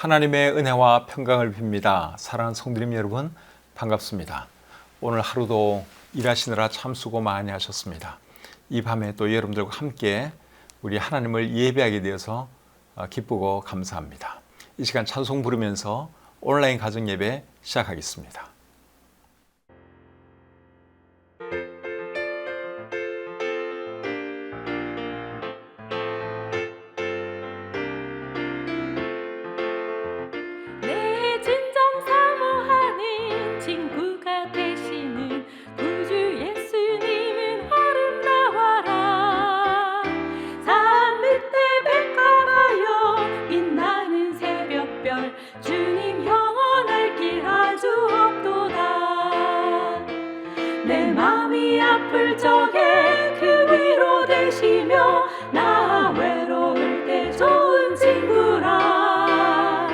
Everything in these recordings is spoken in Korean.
하나님의 은혜와 평강을 빕니다. 사랑하는 성도님 여러분, 반갑습니다. 오늘 하루도 일하시느라 참 수고 많이 하셨습니다. 이 밤에 또 여러분들과 함께 우리 하나님을 예배하게 되어서 기쁘고 감사합니다. 이 시간 찬송 부르면서 온라인 가정 예배 시작하겠습니다. 아플 적에 그 위로 되시며 나 외로울 때 좋은 친구라.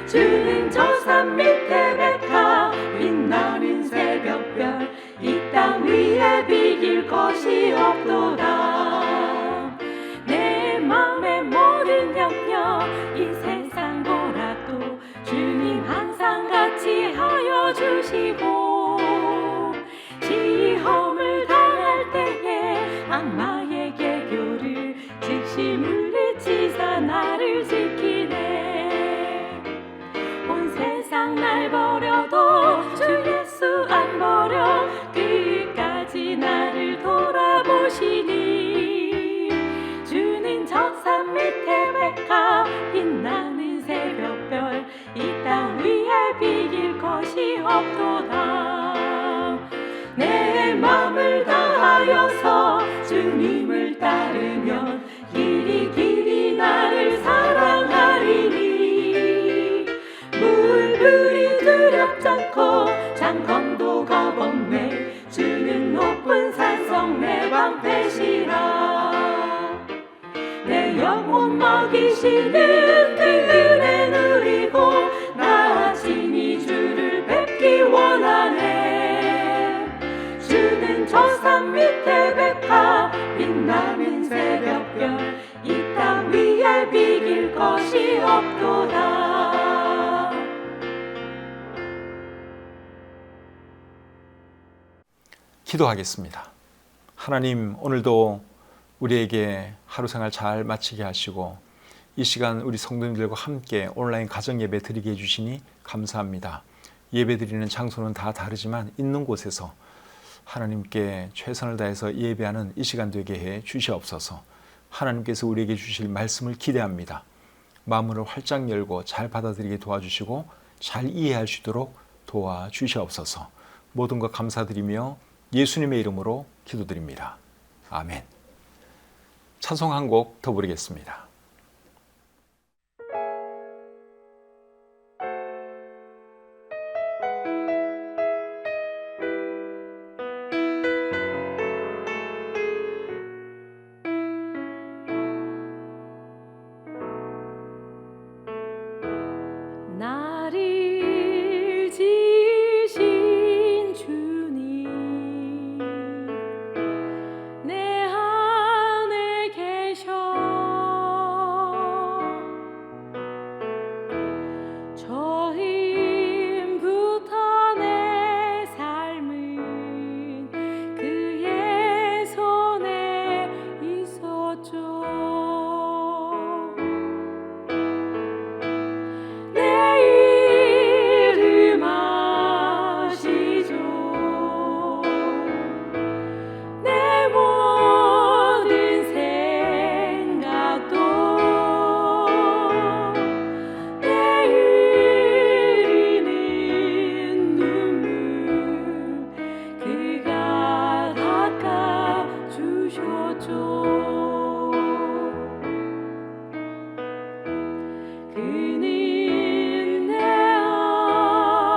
주는 저 산 밑에 백합 빛나는 새벽별 이 땅 위에 비길 것이 없도다. 내 맘의 모든 염려 이 세상 보라도 주님 항상 같이 하여 주시고 시험을 당할 때에 악마의 개교를 즉시 물리치사 나를 지키네. 온 세상 날 버려도 주 예수 안 버려 끝까지 나를 돌아보시니. 주는 저 산 밑에 백합 빛나는 새벽별 이 땅 위에 비길 것이 없도다. 내 맘을 다하여서 주님을 따르면 길이 나를 사랑하리니. 물들이 두렵지 않고 장검도 겁없네. 주는 높은 산성 내 방패시라. 내 영혼 먹이시는 그 은혜 누리고 나 친히 주를 뵙기 원하네. 주는 저 산 밑에 백합 빛나는 새벽별 이 땅 위에 비길 것이 없도다. 기도하겠습니다. 하나님, 오늘도 우리에게 하루 생활 잘 마치게 하시고 이 시간 우리 성도님들과 함께 온라인 가정 예배 드리게 해주시니 감사합니다. 예배 드리는 장소는 다 다르지만 있는 곳에서 하나님께 최선을 다해서 예배하는 이 시간 되게 해 주시옵소서. 하나님께서 우리에게 주실 말씀을 기대합니다. 마음을 활짝 열고 잘 받아들이게 도와주시고 잘 이해할 수 있도록 도와주시옵소서. 모든 것 감사드리며 예수님의 이름으로 기도드립니다. 아멘. 찬송 한 곡 더 부르겠습니다. 나를 지으신 주님 내 안에 계셔. 저 힘부터 내 삶은 그의 손에 있었죠. 그는 내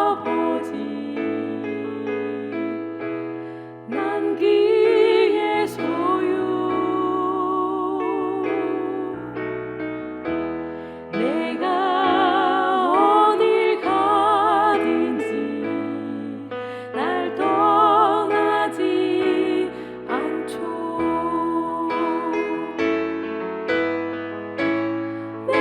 아버지 난 그의 소유. 내가 어딜 가든지 날 떠나지 않죠. 내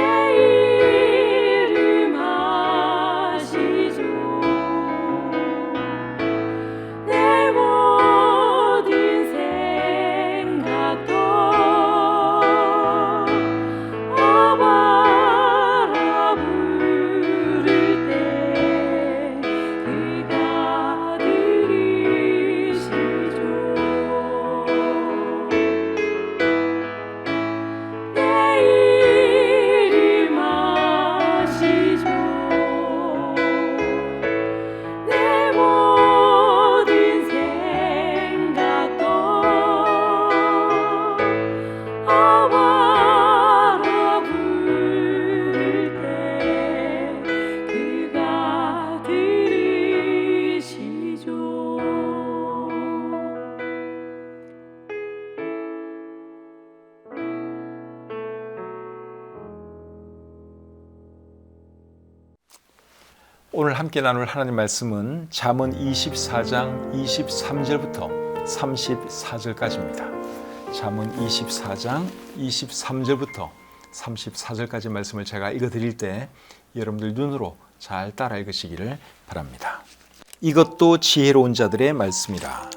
오늘 함께 나눌 하나님 말씀은 잠언 24장 23절부터 34절까지입니다. 잠언 24장 23절부터 34절까지 말씀을 제가 읽어드릴 때 여러분들 눈으로 잘 따라 읽으시기를 바랍니다. 이것도 지혜로운 자들의 말씀이라.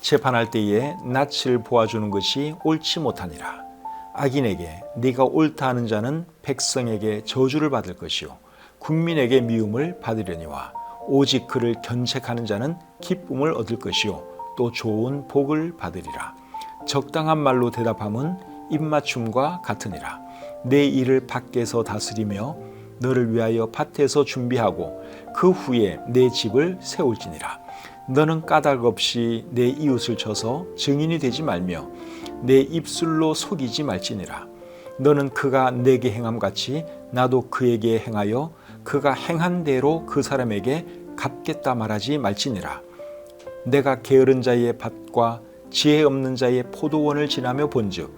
재판할 때에 낯을 보아주는 것이 옳지 못하니라. 악인에게 네가 옳다 하는 자는 백성에게 저주를 받을 것이요 국민에게 미움을 받으려니와 오직 그를 견책하는 자는 기쁨을 얻을 것이요 또 좋은 복을 받으리라. 적당한 말로 대답함은 입맞춤과 같으니라. 내 일을 밖에서 다스리며 너를 위하여 밭에서 준비하고 그 후에 내 집을 세울지니라. 너는 까닭 없이 내 이웃을 쳐서 증인이 되지 말며 내 입술로 속이지 말지니라. 너는 그가 내게 행함같이 나도 그에게 행하여 그가 행한 대로 그 사람에게 갚겠다 말하지 말지니라. 내가 게으른 자의 밭과 지혜 없는 자의 포도원을 지나며 본즉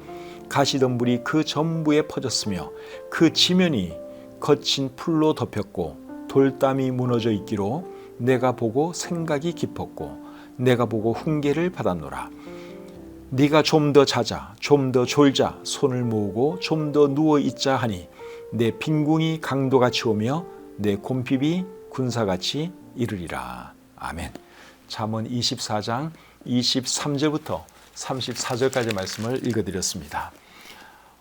가시덤불이 그 전부에 퍼졌으며 그 지면이 거친 풀로 덮였고 돌담이 무너져 있기로 내가 보고 생각이 깊었고 내가 보고 훈계를 받았노라. 네가 좀 더 자자, 좀 더 졸자, 손을 모으고 좀 더 누워 있자 하니 내 빈궁이 강도같이 오며 내 곰핍이 군사같이 이르리라. 아멘. 잠언 24장 23절부터 34절까지 말씀을 읽어드렸습니다.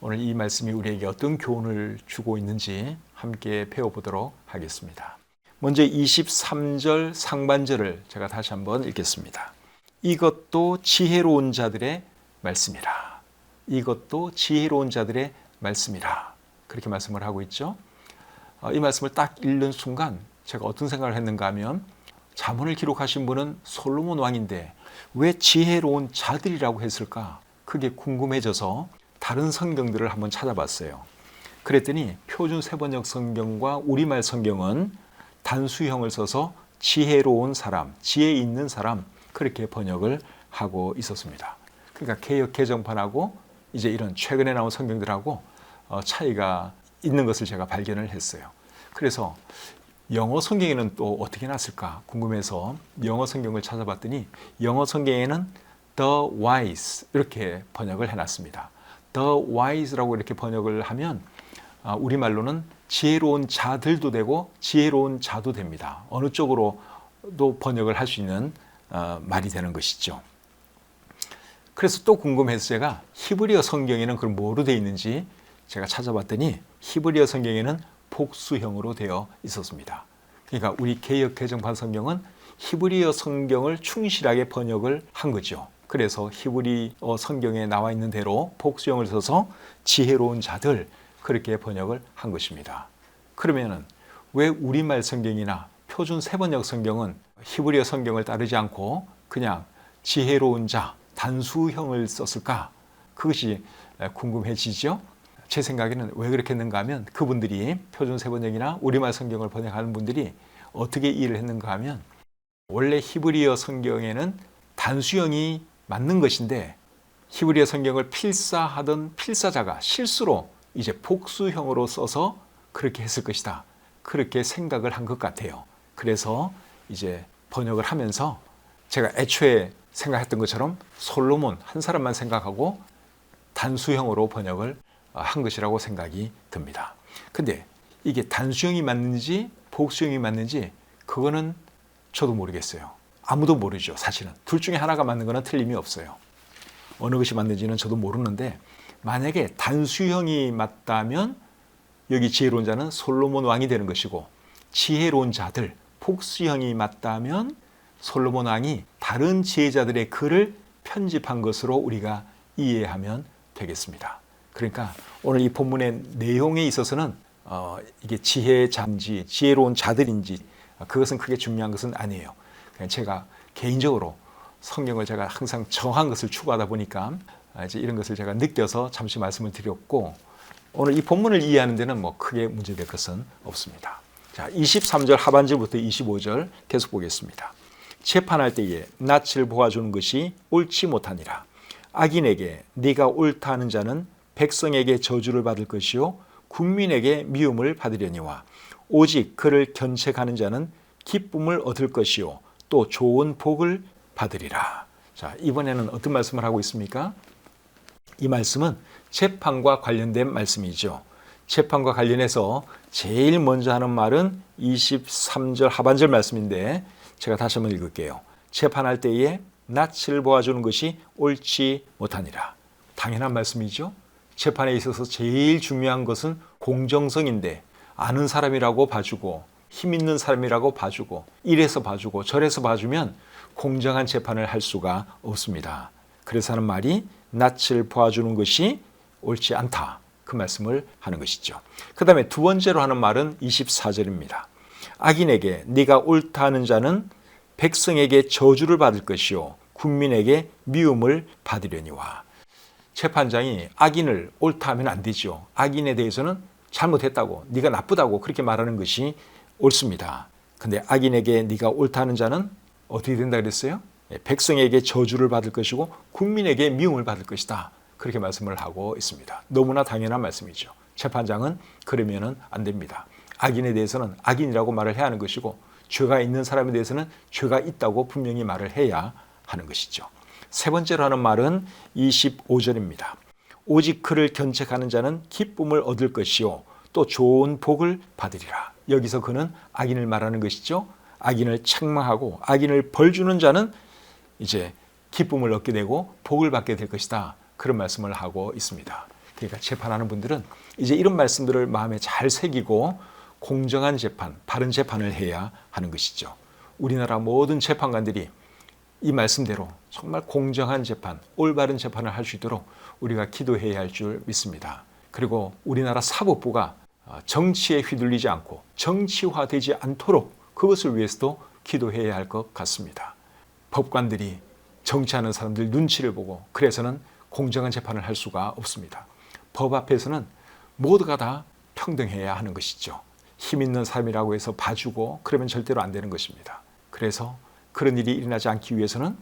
오늘 이 말씀이 우리에게 어떤 교훈을 주고 있는지 함께 배워보도록 하겠습니다. 먼저 23절 상반절을 제가 다시 한번 읽겠습니다. 이것도 지혜로운 자들의 말씀이라. 이것도 지혜로운 자들의 말씀이라. 그렇게 말씀을 하고 있죠. 이 말씀을 딱 읽는 순간 제가 어떤 생각을 했는가 하면 잠언을 기록하신 분은 솔로몬 왕인데 왜 지혜로운 자들이라고 했을까? 그게 궁금해져서 다른 성경들을 한번 찾아봤어요. 그랬더니 표준 세번역 성경과 우리말 성경은 단수형을 써서 지혜로운 사람, 지혜 있는 사람 그렇게 번역을 하고 있었습니다. 그러니까 개역 개정판하고 이제 이런 최근에 나온 성경들하고 차이가 있는 것을 제가 발견을 했어요. 그래서 영어 성경에는 또 어떻게 났을까 궁금해서 영어 성경을 찾아봤더니 영어 성경에는 The Wise 이렇게 번역을 해놨습니다. The Wise라고 이렇게 번역을 하면 우리말로는 지혜로운 자들도 되고 지혜로운 자도 됩니다. 어느 쪽으로도 번역을 할 수 있는 말이 되는 것이죠. 그래서 또 궁금해서 제가 히브리어 성경에는 그럼 뭐로 되어 있는지 제가 찾아봤더니 히브리어 성경에는 복수형으로 되어 있었습니다. 그러니까 우리 개역 개정판 성경은 히브리어 성경을 충실하게 번역을 한 거죠. 그래서 히브리어 성경에 나와 있는 대로 복수형을 써서 지혜로운 자들 그렇게 번역을 한 것입니다. 그러면은 왜 우리말 성경이나 표준 세번역 성경은 히브리어 성경을 따르지 않고 그냥 지혜로운 자 단수형을 썼을까? 그것이 궁금해지죠. 제 생각에는 왜 그렇게 했는가 하면 그분들이 표준 세번역이나 우리말 성경을 번역하는 분들이 어떻게 이해를 했는가 하면 원래 히브리어 성경에는 단수형이 맞는 것인데 히브리어 성경을 필사하던 필사자가 실수로 이제 복수형으로 써서 그렇게 했을 것이다. 그렇게 생각을 한 것 같아요. 그래서 이제 번역을 하면서 제가 애초에 생각했던 것처럼 솔로몬 한 사람만 생각하고 단수형으로 번역을 한 것이라고 생각이 듭니다. 근데 이게 단수형이 맞는지 복수형이 맞는지 그거는 저도 모르겠어요. 아무도 모르죠. 사실은 둘 중에 하나가 맞는 거는 틀림이 없어요. 어느 것이 맞는지는 저도 모르는데 만약에 단수형이 맞다면 여기 지혜로운 자는 솔로몬 왕이 되는 것이고 지혜로운 자들 복수형이 맞다면 솔로몬 왕이 다른 지혜자들의 글을 편집한 것으로 우리가 이해하면 되겠습니다. 그러니까 오늘 이 본문의 내용에 있어서는 이게 지혜자인지 지혜로운 자들인지 그것은 크게 중요한 것은 아니에요. 그냥 제가 개인적으로 성경을 제가 항상 정한 것을 추구하다 보니까 이제 이런 것을 제가 느껴서 잠시 말씀을 드렸고 오늘 이 본문을 이해하는 데는 뭐 크게 문제될 것은 없습니다. 자, 23절 하반절부터 25절 계속 보겠습니다. 재판할 때에 낯을 보아주는 것이 옳지 못하니라. 악인에게 네가 옳다 하는 자는 백성에게 저주를 받을 것이요 국민에게 미움을 받으려니와 오직 그를 견책하는 자는 기쁨을 얻을 것이요 또 좋은 복을 받으리라. 자, 이번에는 어떤 말씀을 하고 있습니까? 이 말씀은 재판과 관련된 말씀이죠. 재판과 관련해서 제일 먼저 하는 말은 23절 하반절 말씀인데 제가 다시 한번 읽을게요. 재판할 때에 낯을 보아주는 것이 옳지 못하니라. 당연한 말씀이죠. 재판에 있어서 제일 중요한 것은 공정성인데 아는 사람이라고 봐주고 힘 있는 사람이라고 봐주고 이래서 봐주고 저래서 봐주면 공정한 재판을 할 수가 없습니다. 그래서 하는 말이 낯을 보아주는 것이 옳지 않다. 그 말씀을 하는 것이죠. 그 다음에 두 번째로 하는 말은 24절입니다. 악인에게 네가 옳다 하는 자는 백성에게 저주를 받을 것이요 국민에게 미움을 받으려니와. 재판장이 악인을 옳다 하면 안 되죠. 악인에 대해서는 잘못했다고 네가 나쁘다고 그렇게 말하는 것이 옳습니다. 근데 악인에게 네가 옳다 하는 자는 어떻게 된다 그랬어요? 백성에게 저주를 받을 것이고 국민에게 미움을 받을 것이다. 그렇게 말씀을 하고 있습니다. 너무나 당연한 말씀이죠. 재판장은 그러면은 안 됩니다. 악인에 대해서는 악인이라고 말을 해야 하는 것이고 죄가 있는 사람에 대해서는 죄가 있다고 분명히 말을 해야 하는 것이죠. 세 번째로 하는 말은 25절입니다. 오직 그를 견책하는 자는 기쁨을 얻을 것이요 또 좋은 복을 받으리라. 여기서 그는 악인을 말하는 것이죠. 악인을 책망하고 악인을 벌주는 자는 이제 기쁨을 얻게 되고 복을 받게 될 것이다. 그런 말씀을 하고 있습니다. 그러니까 재판하는 분들은 이제 이런 말씀들을 마음에 잘 새기고 공정한 재판, 바른 재판을 해야 하는 것이죠. 우리나라 모든 재판관들이 이 말씀대로 정말 공정한 재판, 올바른 재판을 할 수 있도록 우리가 기도해야 할 줄 믿습니다. 그리고 우리나라 사법부가 정치에 휘둘리지 않고 정치화되지 않도록 그것을 위해서도 기도해야 할 것 같습니다. 법관들이 정치하는 사람들 눈치를 보고 그래서는 공정한 재판을 할 수가 없습니다. 법 앞에서는 모두가 다 평등해야 하는 것이죠. 힘 있는 사람이라고 해서 봐주고 그러면 절대로 안 되는 것입니다. 그래서 그런 일이 일어나지 않기 위해서는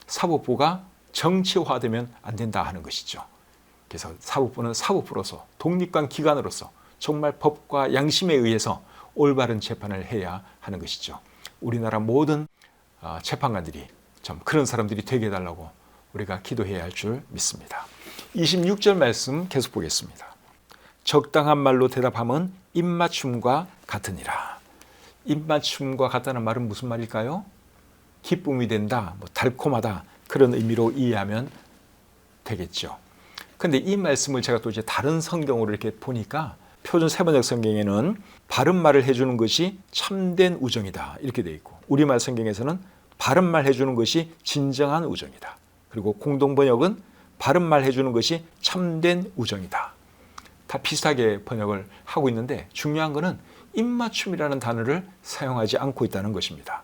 사법부가 정치화되면 안 된다 하는 것이죠. 그래서 사법부는 사법부로서 독립관 기관으로서 정말 법과 양심에 의해서 올바른 재판을 해야 하는 것이죠. 우리나라 모든 재판관들이 좀 그런 사람들이 되게 해달라고 우리가 기도해야 할 줄 믿습니다. 26절 말씀 계속 보겠습니다. 적당한 말로 대답하면 입맞춤과 같으니라. 입맞춤과 같다는 말은 무슨 말일까요? 기쁨이 된다, 달콤하다 그런 의미로 이해하면 되겠죠. 근데 이 말씀을 제가 또 이제 다른 성경으로 이렇게 보니까 표준 세번역 성경에는 바른 말을 해주는 것이 참된 우정이다 이렇게 되어 있고 우리말 성경에서는 바른 말 해주는 것이 진정한 우정이다. 그리고 공동번역은 바른 말 해주는 것이 참된 우정이다. 다 비슷하게 번역을 하고 있는데 중요한 것은 입맞춤이라는 단어를 사용하지 않고 있다는 것입니다.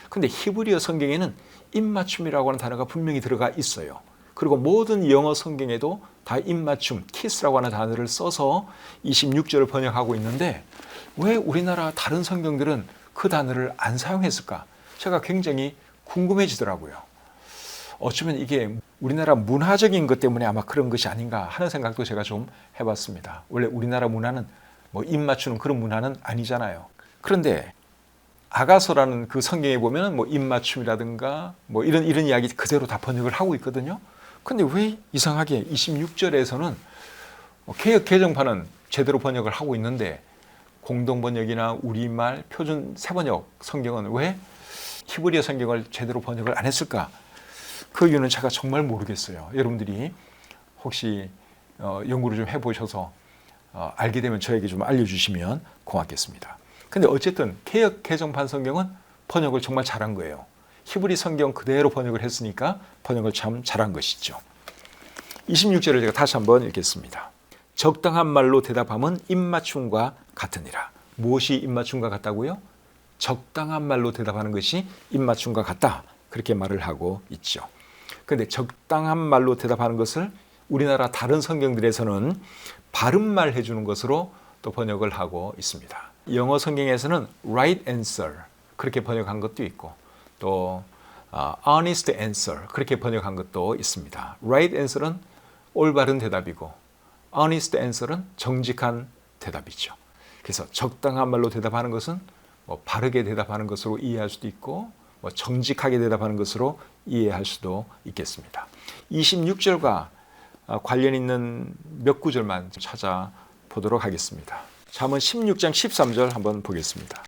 근데 히브리어 성경에는 입맞춤이라고 하는 단어가 분명히 들어가 있어요. 그리고 모든 영어 성경에도 다 입맞춤, 키스라고 하는 단어를 써서 26절을 번역하고 있는데 왜 우리나라 다른 성경들은 그 단어를 안 사용했을까? 제가 굉장히 궁금해지더라고요. 어쩌면 이게 우리나라 문화적인 것 때문에 아마 그런 것이 아닌가 하는 생각도 제가 좀 해봤습니다. 원래 우리나라 문화는 입 맞추는 그런 문화는 아니잖아요. 그런데 아가서라는 그 성경에 보면 입 맞춤이라든가 이런 이야기 그대로 다 번역을 하고 있거든요. 근데 왜 이상하게 26절에서는 개역 개정판은 제대로 번역을 하고 있는데 공동번역이나 우리말 표준 세번역 성경은 왜 히브리어 성경을 제대로 번역을 안 했을까? 그 이유는 제가 정말 모르겠어요. 여러분들이 혹시 연구를 좀 해보셔서 알게 되면 저에게 좀 알려주시면 고맙겠습니다. 근데 어쨌든 개역 개정판 성경은 번역을 정말 잘한 거예요. 히브리 성경 그대로 번역을 했으니까 번역을 참 잘한 것이죠. 26절을 제가 다시 한번 읽겠습니다. 적당한 말로 대답하면 입맞춤과 같으니라. 무엇이 입맞춤과 같다고요? 적당한 말로 대답하는 것이 입맞춤과 같다. 그렇게 말을 하고 있죠. 그런데 적당한 말로 대답하는 것을 우리나라 다른 성경들에서는 바른 말 해주는 것으로 또 번역을 하고 있습니다. 영어 성경에서는 right answer 그렇게 번역한 것도 있고 또 honest answer 그렇게 번역한 것도 있습니다. right answer는 올바른 대답이고 honest answer는 정직한 대답이죠. 그래서 적당한 말로 대답하는 것은 뭐 바르게 대답하는 것으로 이해할 수도 있고 뭐 정직하게 대답하는 것으로 이해할 수도 있겠습니다. 26절과 관련 있는 몇 구절만 찾아보도록 하겠습니다. 잠언 16장 13절 한번 보겠습니다.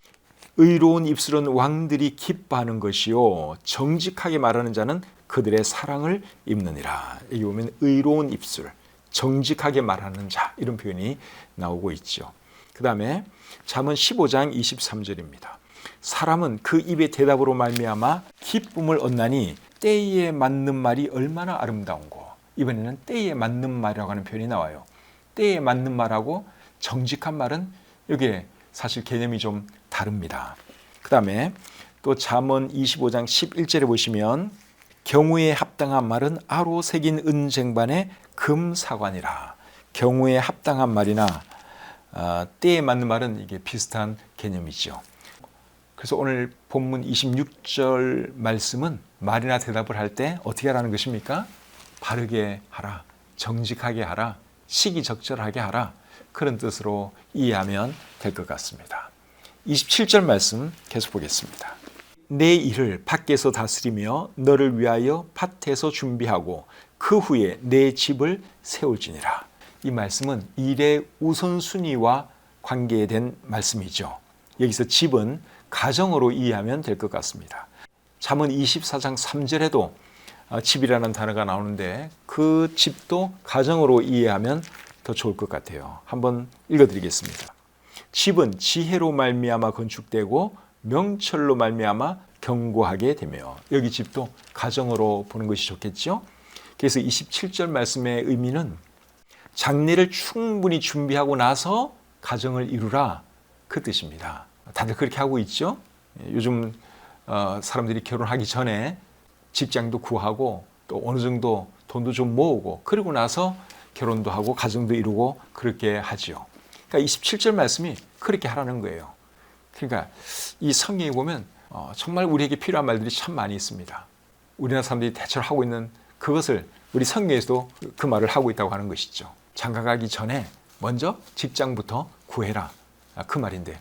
의로운 입술은 왕들이 기뻐하는 것이요 정직하게 말하는 자는 그들의 사랑을 입느니라. 여기 보면 의로운 입술, 정직하게 말하는 자 이런 표현이 나오고 있죠. 그 다음에 잠언 15장 23절입니다. 사람은 그 입의 대답으로 말미암아 기쁨을 얻나니 때에 맞는 말이 얼마나 아름다운고. 이번에는 때에 맞는 말이라고 하는 표현이 나와요. 때에 맞는 말하고 정직한 말은 여기에 사실 개념이 좀 다릅니다. 그 다음에 또 잠언 25장 11절에 보시면 경우에 합당한 말은 아로 새긴 은쟁반의 금사관이라. 경우에 합당한 말이나 때에 맞는 말은 이게 비슷한 개념이죠. 그래서 오늘 본문 26절 말씀은 말이나 대답을 할 때 어떻게 하라는 것입니까? 바르게 하라, 정직하게 하라, 시기적절하게 하라, 그런 뜻으로 이해하면 될 것 같습니다. 27절 말씀 계속 보겠습니다. 내 일을 밖에서 다스리며 너를 위하여 밭에서 준비하고 그 후에 내 집을 세울지니라. 이 말씀은 일의 우선순위와 관계된 말씀이죠. 여기서 집은 가정으로 이해하면 될 것 같습니다. 잠언 24장 3절에도 집이라는 단어가 나오는데 그 집도 가정으로 이해하면 더 좋을 것 같아요. 한번 읽어드리겠습니다. 집은 지혜로 말미암아 건축되고 명철로 말미암아 견고하게 되며. 여기 집도 가정으로 보는 것이 좋겠죠. 그래서 27절 말씀의 의미는 장례를 충분히 준비하고 나서 가정을 이루라, 그 뜻입니다. 다들 그렇게 하고 있죠. 요즘 사람들이 결혼하기 전에 직장도 구하고 또 어느 정도 돈도 좀 모으고 그러고 나서 결혼도 하고 가정도 이루고 그렇게 하지요. 그러니까 27절 말씀이 그렇게 하라는 거예요. 그러니까 이 성경에 보면 정말 우리에게 필요한 말들이 참 많이 있습니다. 우리나라 사람들이 대체로 하고 있는 그것을 우리 성경에서도 그 말을 하고 있다고 하는 것이죠. 장가가기 전에 먼저 직장부터 구해라, 그 말인데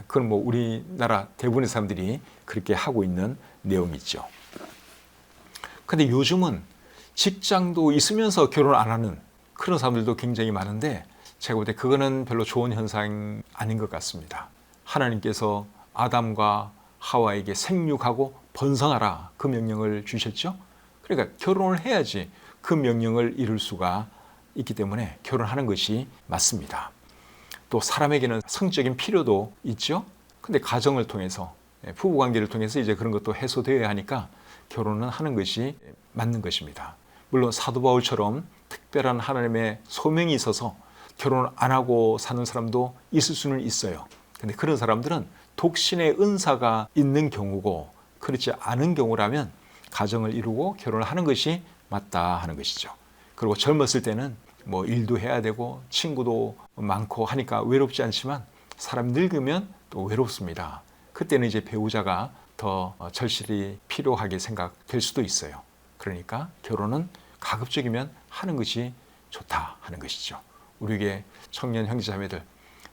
그건 뭐 우리나라 대부분의 사람들이 그렇게 하고 있는 내용이죠. 근데 요즘은 직장도 있으면서 결혼 안 하는 그런 사람들도 굉장히 많은데 제가 볼 때 그거는 별로 좋은 현상 아닌 것 같습니다. 하나님께서 아담과 하와에게 생육하고 번성하라, 그 명령을 주셨죠. 그러니까 결혼을 해야지 그 명령을 이룰 수가 있기 때문에 결혼하는 것이 맞습니다. 또 사람에게는 성적인 필요도 있죠. 근데 가정을 통해서, 부부관계를 통해서 이제 그런 것도 해소되어야 하니까 결혼은 하는 것이 맞는 것입니다. 물론 사도 바울처럼 특별한 하나님의 소명이 있어서 결혼을 안 하고 사는 사람도 있을 수는 있어요. 근데 그런 사람들은 독신의 은사가 있는 경우고, 그렇지 않은 경우라면 가정을 이루고 결혼을 하는 것이 맞다 하는 것이죠. 그리고 젊었을 때는 뭐 일도 해야 되고 친구도 많고 하니까 외롭지 않지만 사람 늙으면 또 외롭습니다. 그때는 이제 배우자가 더 절실히 필요하게 생각될 수도 있어요. 그러니까 결혼은 가급적이면 하는 것이 좋다 하는 것이죠. 우리에게 청년 형제자매들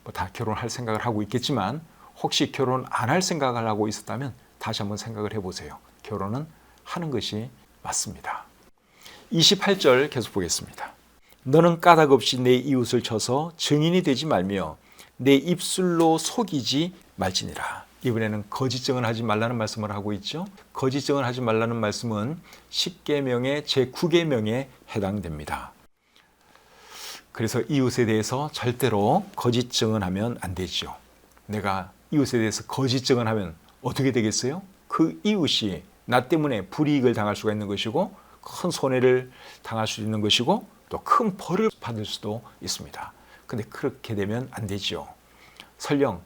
뭐 다 결혼할 생각을 하고 있겠지만 혹시 결혼 안 할 생각을 하고 있었다면 다시 한번 생각을 해보세요. 결혼은 하는 것이 맞습니다. 28절 계속 보겠습니다. 너는 까닭 없이 내 이웃을 쳐서 증인이 되지 말며 내 입술로 속이지 말지니라. 이번에는 거짓 증언하지 말라는 말씀을 하고 있죠. 거짓 증언하지 말라는 말씀은 10계명의 제9계명에 해당됩니다. 그래서 이웃에 대해서 절대로 거짓 증언하면 안 되죠. 내가 이웃에 대해서 거짓 증언하면 어떻게 되겠어요? 그 이웃이 나 때문에 불이익을 당할 수가 있는 것이고 큰 손해를 당할 수 있는 것이고 또 큰 벌을 받을 수도 있습니다. 근데 그렇게 되면 안 되죠. 설령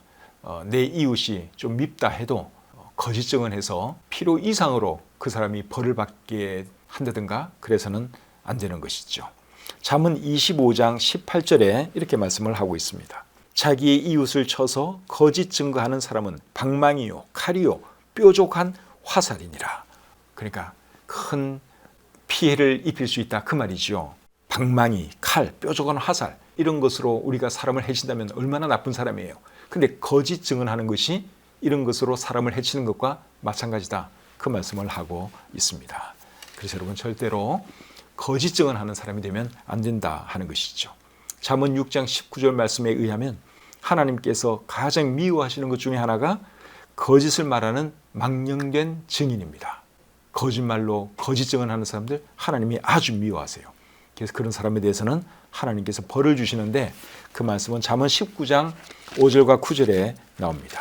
내 이웃이 좀 밉다 해도 거짓 증언해서 필요 이상으로 그 사람이 벌을 받게 한다든가 그래서는 안 되는 것이죠. 잠언 25장 18절에 이렇게 말씀을 하고 있습니다. 자기의 이웃을 쳐서 거짓 증거하는 사람은 방망이요 칼이요 뾰족한 화살이니라. 그러니까 큰 피해를 입힐 수 있다 그 말이죠. 방망이, 칼, 뾰족한 화살, 이런 것으로 우리가 사람을 해친다면 얼마나 나쁜 사람이에요. 근데 거짓 증언하는 것이 이런 것으로 사람을 해치는 것과 마찬가지다. 그 말씀을 하고 있습니다. 그래서 여러분 절대로 거짓 증언하는 사람이 되면 안 된다 하는 것이죠. 잠언 6장 19절 말씀에 의하면 하나님께서 가장 미워하시는 것 중에 하나가 거짓을 말하는 망령된 증인입니다. 거짓말로 거짓 증언하는 사람들 하나님이 아주 미워하세요. 그래서 그런 사람에 대해서는 하나님께서 벌을 주시는데 그 말씀은 잠언 19장 5절과 9절에 나옵니다.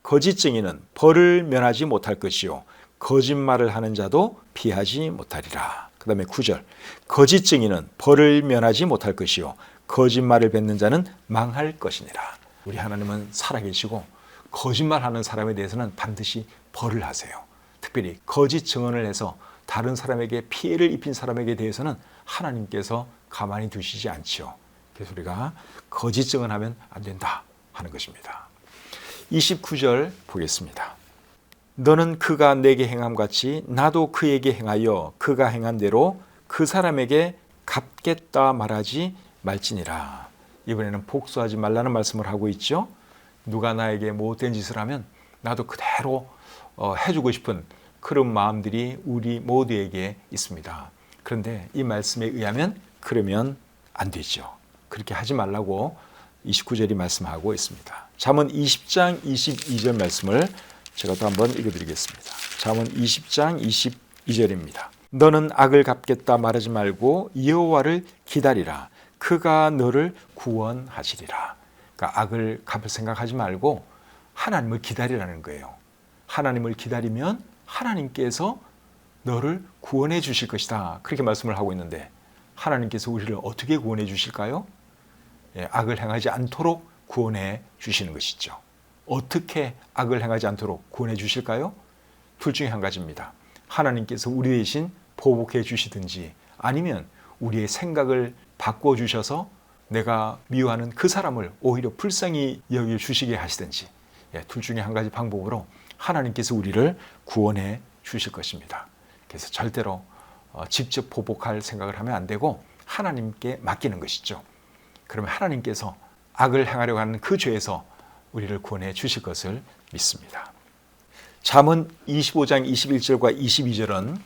거짓 증인은 벌을 면하지 못할 것이요 거짓말을 하는 자도 피하지 못하리라. 그 다음에 9절 거짓 증인은 벌을 면하지 못할 것이요 거짓말을 뱉는 자는 망할 것이니라. 우리 하나님은 살아계시고 거짓말하는 사람에 대해서는 반드시 벌을 하세요. 특별히 거짓 증언을 해서 다른 사람에게 피해를 입힌 사람에게 대해서는 하나님께서 가만히 두시지 않지요. 그래서 우리가 거짓 증언하면 안 된다 하는 것입니다. 29절 보겠습니다. 너는 그가 내게 행함 같이 나도 그에게 행하여 그가 행한 대로 그 사람에게 갚겠다 말하지 말지니라. 이번에는 복수하지 말라는 말씀을 하고 있죠. 누가 나에게 못된 짓을 하면 나도 그대로 해주고 싶은 그런 마음들이 우리 모두에게 있습니다. 그런데 이 말씀에 의하면 그러면 안 되죠. 그렇게 하지 말라고 29절이 말씀하고 있습니다. 잠언 20장 22절 말씀을 제가 또 한번 읽어드리겠습니다. 잠언 20장 22절입니다. 너는 악을 갚겠다 말하지 말고 여호와를 기다리라. 그가 너를 구원하시리라. 그러니까 악을 갚을 생각하지 말고 하나님을 기다리라는 거예요. 하나님을 기다리면 하나님께서 너를 구원해 주실 것이다. 그렇게 말씀을 하고 있는데 하나님께서 우리를 어떻게 구원해 주실까요? 악을 행하지 않도록 구원해 주시는 것이죠. 어떻게 악을 행하지 않도록 구원해 주실까요? 둘 중에 한 가지입니다. 하나님께서 우리 대신 보복해 주시든지 아니면 우리의 생각을 바꿔주셔서 내가 미워하는 그 사람을 오히려 불쌍히 여겨주시게 하시든지 둘 중에 한 가지 방법으로 하나님께서 우리를 구원해 주실 것입니다. 그래서 절대로 직접 보복할 생각을 하면 안 되고 하나님께 맡기는 것이죠. 그러면 하나님께서 악을 행하려고 하는 그 죄에서 우리를 구원해 주실 것을 믿습니다. 잠언 25장 21절과 22절은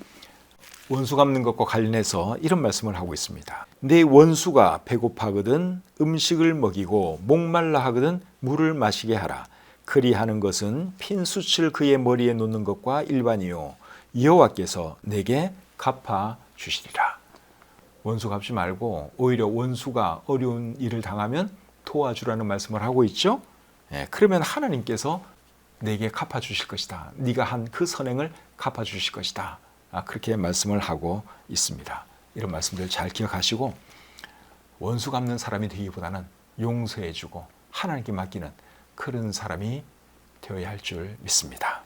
원수 갚는 것과 관련해서 이런 말씀을 하고 있습니다. 내 원수가 배고파하거든 음식을 먹이고 목말라 하거든 물을 마시게 하라. 그리하는 것은 핀 숯을 그의 머리에 놓는 것과 일반이요 여호와께서 내게 갚아 주시리라. 원수 갚지 말고 오히려 원수가 어려운 일을 당하면 도와주라는 말씀을 하고 있죠. 그러면 하나님께서 내게 갚아 주실 것이다. 네가 한 그 선행을 갚아 주실 것이다. 그렇게 말씀을 하고 있습니다. 이런 말씀들 잘 기억하시고 원수 갚는 사람이 되기보다는 용서해주고 하나님께 맡기는 그런 사람이 되어야 할 줄 믿습니다.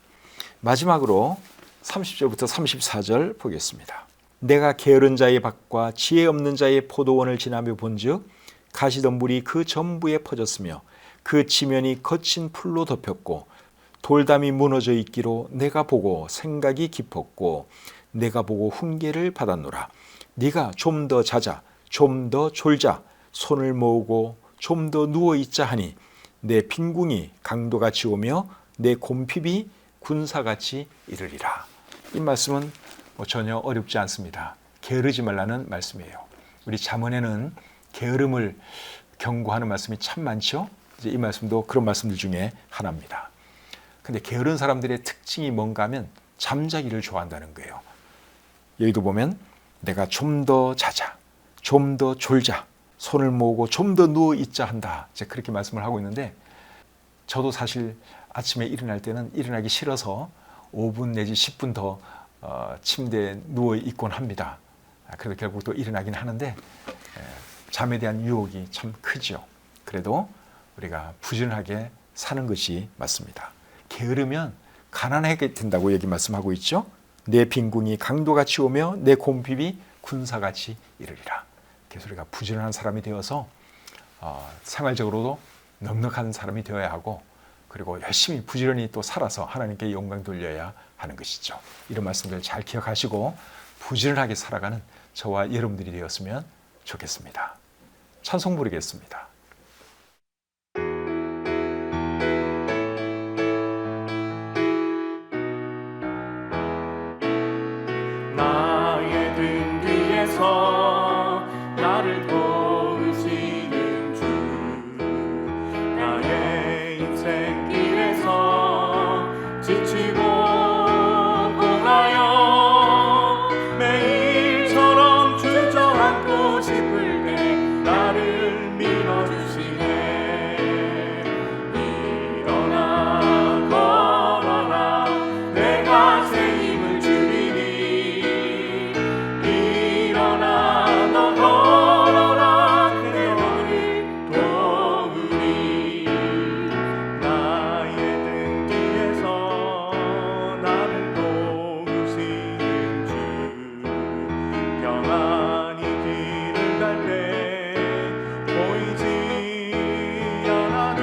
마지막으로 30절부터 34절 보겠습니다. 내가 게으른 자의 밭과 지혜 없는 자의 포도원을 지나며 본즉 가시덤불이 그 전부에 퍼졌으며 그 지면이 거친 풀로 덮였고 돌담이 무너져 있기로 내가 보고 생각이 깊었고 내가 보고 훈계를 받았노라. 네가 좀 더 자자 좀 더 졸자 손을 모으고 좀 더 누워있자 하니 내 빈궁이 강도같이 오며 내 곰핍이 군사같이 이르리라. 이 말씀은 전혀 어렵지 않습니다. 게으르지 말라는 말씀이에요. 우리 잠언에는 게으름을 경고하는 말씀이 참 많죠. 이제 이 말씀도 그런 말씀들 중에 하나입니다. 근데 게으른 사람들의 특징이 뭔가 하면 잠자기를 좋아한다는 거예요. 여기도 보면 내가 좀 더 자자, 좀 더 졸자, 손을 모으고 좀 더 누워 있자 한다. 이제 그렇게 말씀을 하고 있는데 저도 사실 아침에 일어날 때는 일어나기 싫어서 5분 내지 10분 더 침대에 누워 있곤 합니다. 그래도 결국 또 일어나긴 하는데 잠에 대한 유혹이 참 크죠. 그래도 우리가 부지런하게 사는 것이 맞습니다. 게으르면 가난하게 된다고 여기 말씀하고 있죠. 내 빈궁이 강도같이 오며 내 곰핍이 군사같이 이르리라. 그래서 우리가 부지런한 사람이 되어서 생활적으로도 넉넉한 사람이 되어야 하고 그리고 열심히 부지런히 또 살아서 하나님께 영광 돌려야 하는 것이죠. 이런 말씀들 잘 기억하시고 부지런하게 살아가는 저와 여러분들이 되었으면 좋겠습니다. 찬송 부르겠습니다. 나의 등 뒤에서 나를 도우시는 주, 나의 인생길에서 지치고 공하여 매일처럼 주저앉고 싶을 때 나를 밀어주시네. 일어나 걸어라, 내가 새 힘을 주리니. 일어나 너 걸어라, 내 너를 도우리. 나의 등 뒤에서 나를 도우시는 주, 평안히 길을 갈 때 보이지 않아도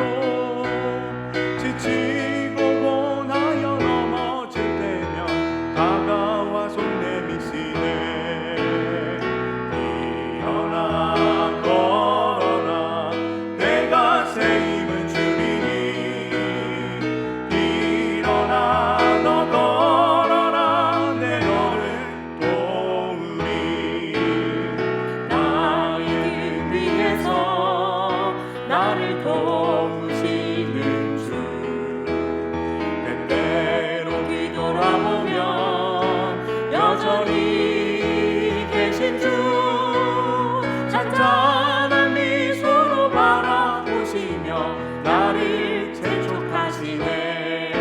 지치고 고나여 넘어질 때면 다가와 손 내미시네. 일어나 걸어라, 내가 새 힘을 주리니. 일어나 너 걸어라, 내 너를 도우리. 나의 등 위에서 나를 도우시는 주, 때때로 뒤돌아보면 여전히 계신 주, 잔잔한 미소로 바라보시며 나를 재촉하시네.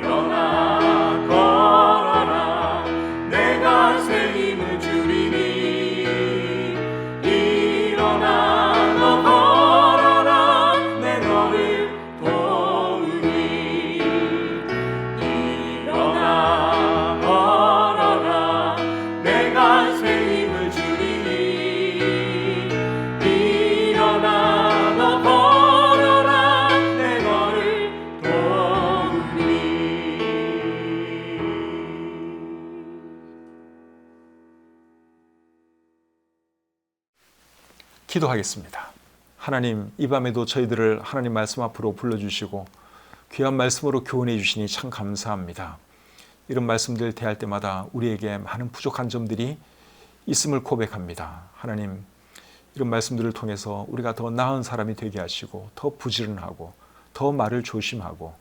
일어나 걸어라, 내가 새 힘을 주리니. 일어나 너 걸어라, 내 너를 도우리. 일어나 걸어라, 내가 새 힘을 주리니. 일어나 너 걸어라, 내 너를 도우리. 기도하겠습니다. 하나님, 이 밤에도 저희들을 하나님 말씀 앞으로 불러주시고 귀한 말씀으로 교훈해 주시니 참 감사합니다. 이런 말씀들 대할 때마다 우리에게 많은 부족한 점들이 있음을 고백합니다. 하나님, 이런 말씀들을 통해서 우리가 더 나은 사람이 되게 하시고 더 부지런하고 더 말을 조심하고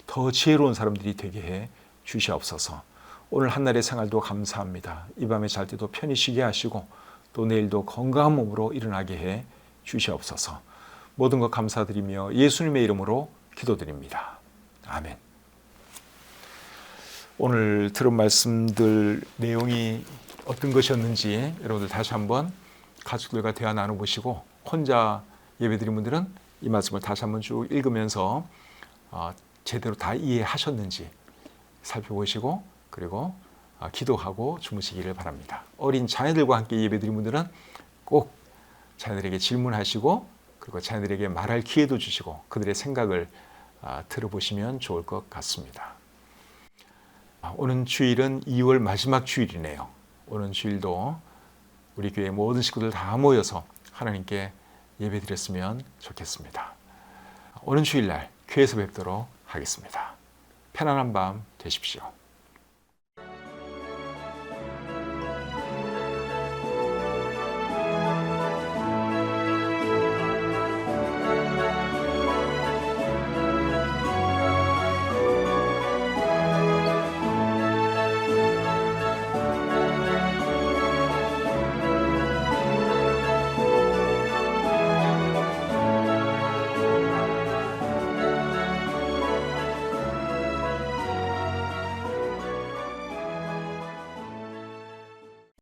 더 지혜로운 사람들이 되게 해 주시옵소서. 오늘 한날의 생활도 감사합니다. 이 밤에 잘 때도 편히 쉬게 하시고 또 내일도 건강한 몸으로 일어나게 해 주시옵소서. 모든 것 감사드리며 예수님의 이름으로 기도드립니다. 아멘. 오늘 들은 말씀들 내용이 어떤 것이었는지 여러분들 다시 한번 가족들과 대화 나눠보시고 혼자 예배드린 분들은 이 말씀을 다시 한번 쭉 읽으면서 제대로 다 이해하셨는지 살펴보시고 그리고 기도하고 주무시기를 바랍니다. 어린 자녀들과 함께 예배드린 분들은 꼭 자녀들에게 질문하시고 그리고 자녀들에게 말할 기회도 주시고 그들의 생각을 들어보시면 좋을 것 같습니다. 오는 주일은 2월 마지막 주일이네요. 오는 주일도 우리 교회 모든 식구들 다 모여서 하나님께 예배드렸으면 좋겠습니다. 오는 주일날 교회에서 뵙도록 하겠습니다. 편안한 밤 되십시오.